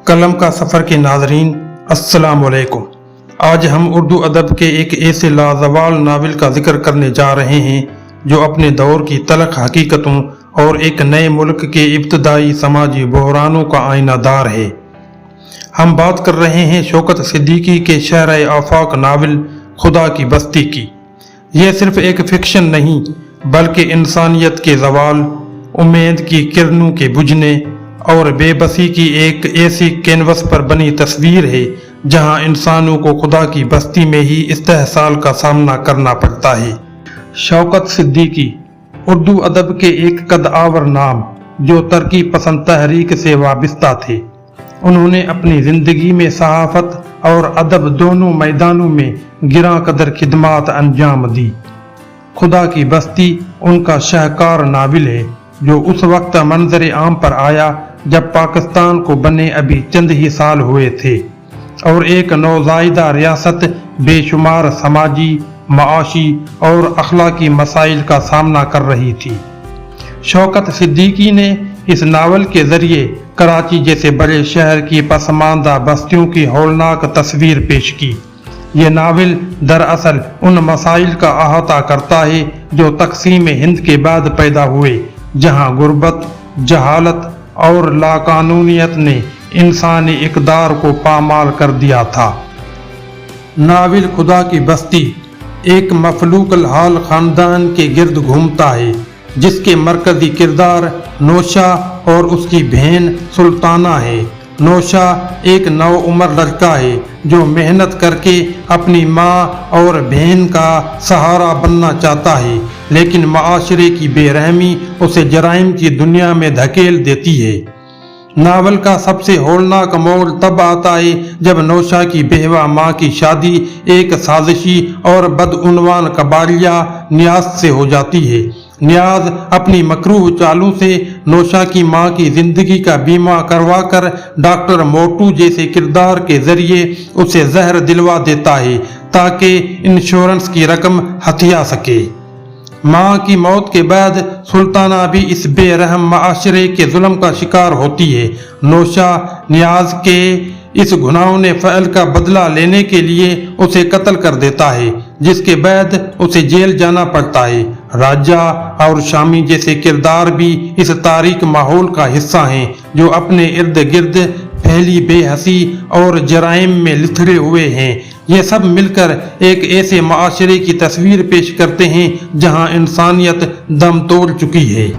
قلم کا سفر کے ناظرین السلام علیکم۔ آج ہم اردو ادب کے ایک ایسے لازوال ناول کا ذکر کرنے جا رہے ہیں جو اپنے دور کی تلخ حقیقتوں اور ایک نئے ملک کے ابتدائی سماجی بحرانوں کا آئینہ دار ہے۔ ہم بات کر رہے ہیں شوکت صدیقی کے شہر آفاق ناول خدا کی بستی کی۔ یہ صرف ایک فکشن نہیں بلکہ انسانیت کے زوال، امید کی کرنوں کے بجھنے اور بے بسی کی ایک ایسی کینوس پر بنی تصویر ہے جہاں انسانوں کو خدا کی بستی میں ہی استحصال کا سامنا کرنا پڑتا ہے۔ شوکت صدیقی اردو ادب کے ایک قد آور نام جو ترقی پسند تحریک سے وابستہ تھے۔ انہوں نے اپنی زندگی میں صحافت اور ادب دونوں میدانوں میں گراں قدر خدمات انجام دی۔ خدا کی بستی ان کا شاہکار ناول ہے جو اس وقت منظر عام پر آیا جب پاکستان کو بنے ابھی چند ہی سال ہوئے تھے اور ایک نوزائیدہ ریاست بے شمار سماجی، معاشی اور اخلاقی مسائل کا سامنا کر رہی تھی۔ شوکت صدیقی نے اس ناول کے ذریعے کراچی جیسے بڑے شہر کی پسماندہ بستیوں کی ہولناک تصویر پیش کی۔ یہ ناول دراصل ان مسائل کا احاطہ کرتا ہے جو تقسیم ہند کے بعد پیدا ہوئے، جہاں غربت، جہالت اور لاقانونیت نے انسانی اقدار کو پامال کر دیا تھا۔ ناول خدا کی بستی ایک مفلوق الحال خاندان کے گرد گھومتا ہے جس کے مرکزی کردار نوشا اور اس کی بہن سلطانہ ہے۔ نوشا ایک نو عمر لڑکا ہے جو محنت کر کے اپنی ماں اور بہن کا سہارا بننا چاہتا ہے، لیکن معاشرے کی بے رحمی اسے جرائم کی دنیا میں دھکیل دیتی ہے۔ ناول کا سب سے ہولناک موڑ تب آتا ہے جب نوشا کی بیوہ ماں کی شادی ایک سازشی اور بدعنوان قبالیہ نیاز سے ہو جاتی ہے۔ نیاز اپنی مکروہ چالوں سے نوشا کی ماں کی زندگی کا بیمہ کروا کر ڈاکٹر موٹو جیسے کردار کے ذریعے اسے زہر دلوا دیتا ہے تاکہ انشورنس کی رقم ہتھیا سکے۔ ماں کی موت کے بعد سلطانہ بھی اس بے رحم معاشرے کے ظلم کا شکار ہوتی ہے۔ نوشا نیاز کے اس گھناؤنے فعل کا بدلہ لینے کے لیے اسے قتل کر دیتا ہے، جس کے بعد اسے جیل جانا پڑتا ہے۔ راجہ اور شامی جیسے کردار بھی اس تاریک ماحول کا حصہ ہیں جو اپنے ارد گرد پھیلی بے حسی اور جرائم میں لتھڑے ہوئے ہیں۔ یہ سب مل کر ایک ایسے معاشرے کی تصویر پیش کرتے ہیں جہاں انسانیت دم توڑ چکی ہے۔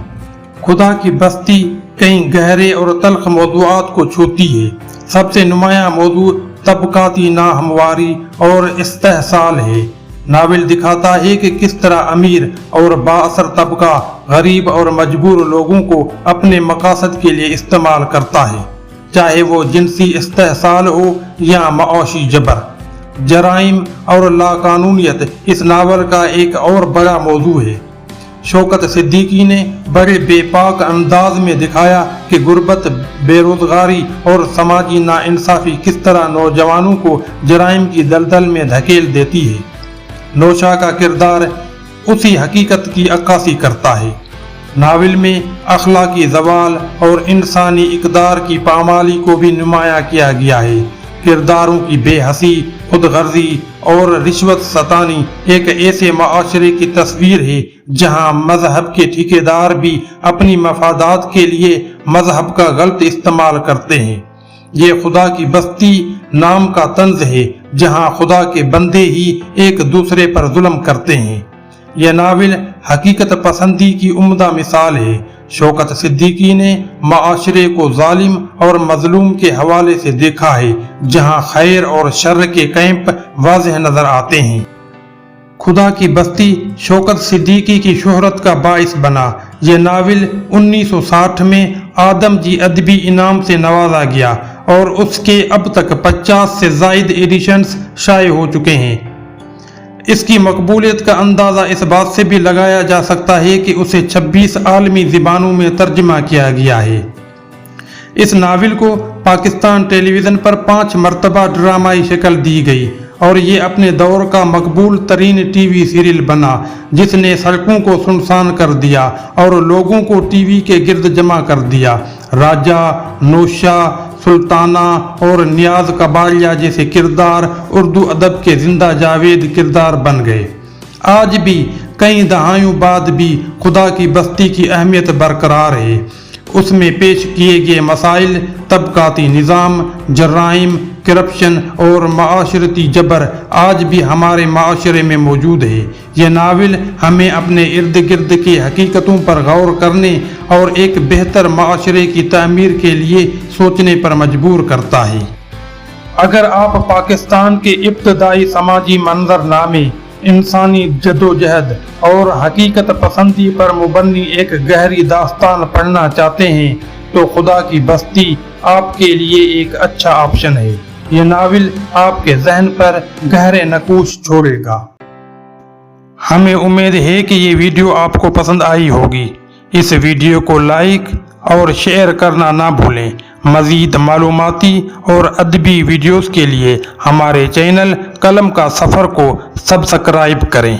خدا کی بستی کئی گہرے اور تلخ موضوعات کو چھوتی ہے۔ سب سے نمایاں موضوع طبقاتی ناہمواری اور استحصال ہے۔ ناول دکھاتا ہے کہ کس طرح امیر اور بااثر طبقہ غریب اور مجبور لوگوں کو اپنے مقاصد کے لیے استعمال کرتا ہے، چاہے وہ جنسی استحصال ہو یا معاشی جبر۔ جرائم اور لاقانونیت اس ناول کا ایک اور بڑا موضوع ہے۔ شوکت صدیقی نے بڑے بے پاک انداز میں دکھایا کہ غربت، بے روزگاری اور سماجی ناانصافی کس طرح نوجوانوں کو جرائم کی دلدل میں دھکیل دیتی ہے۔ نوشا کا کردار اسی حقیقت کی عکاسی کرتا ہے۔ ناول میں اخلاقی زوال اور انسانی اقدار کی پامالی کو بھی نمایاں کیا گیا ہے۔ کرداروں کی بے حسی، خود غرضی اور رشوت ستانی ایک ایسے معاشرے کی تصویر ہے جہاں مذہب کے ٹھیکیدار بھی اپنی مفادات کے لیے مذہب کا غلط استعمال کرتے ہیں۔ یہ خدا کی بستی نام کا طنز ہے جہاں خدا کے بندے ہی ایک دوسرے پر ظلم کرتے ہیں۔ یہ ناول حقیقت پسندی کی عمدہ مثال ہے۔ شوکت صدیقی نے معاشرے کو ظالم اور مظلوم کے حوالے سے دیکھا ہے جہاں خیر اور شر کے کیمپ واضح نظر آتے ہیں۔ خدا کی بستی شوکت صدیقی کی شہرت کا باعث بنا۔ یہ ناول 1960 میں آدم جی ادبی انعام سے نوازا گیا اور اس کے اب تک 50 سے زائد ایڈیشنز شائع ہو چکے ہیں۔ اس کی مقبولیت کا اندازہ اس بات سے بھی لگایا جا سکتا ہے کہ اسے 26 عالمی زبانوں میں ترجمہ کیا گیا ہے۔ اس ناول کو پاکستان ٹیلی ویژن پر 5 مرتبہ ڈرامائی شکل دی گئی اور یہ اپنے دور کا مقبول ترین ٹی وی سیریل بنا جس نے سڑکوں کو سنسان کر دیا اور لوگوں کو ٹی وی کے گرد جمع کر دیا۔ راجہ، نوشا، سلطانہ اور نیاز قبالیہ جیسے کردار اردو ادب کے زندہ جاوید کردار بن گئے۔ آج بھی کئی دہائیوں بعد بھی خدا کی بستی کی اہمیت برقرار ہے۔ اس میں پیش کیے گئے مسائل، طبقاتی نظام، جرائم، کرپشن اور معاشرتی جبر آج بھی ہمارے معاشرے میں موجود ہے۔ یہ ناول ہمیں اپنے ارد گرد کی حقیقتوں پر غور کرنے اور ایک بہتر معاشرے کی تعمیر کے لیے سوچنے پر مجبور کرتا ہے۔ اگر آپ پاکستان کے ابتدائی سماجی منظرنامے، انسانی جدوجہد اور حقیقت پسندی پر مبنی ایک گہری داستان پڑھنا چاہتے ہیں تو خدا کی بستی آپ کے لیے ایک اچھا آپشن ہے۔ یہ ناول آپ کے ذہن پر گہرے نقوش چھوڑے گا۔ ہمیں امید ہے کہ یہ ویڈیو آپ کو پسند آئی ہوگی۔ اس ویڈیو کو لائک اور شیئر کرنا نہ بھولیں۔ مزید معلوماتی اور ادبی ویڈیوز کے لیے ہمارے چینل قلم کا سفر کو سبسکرائب کریں۔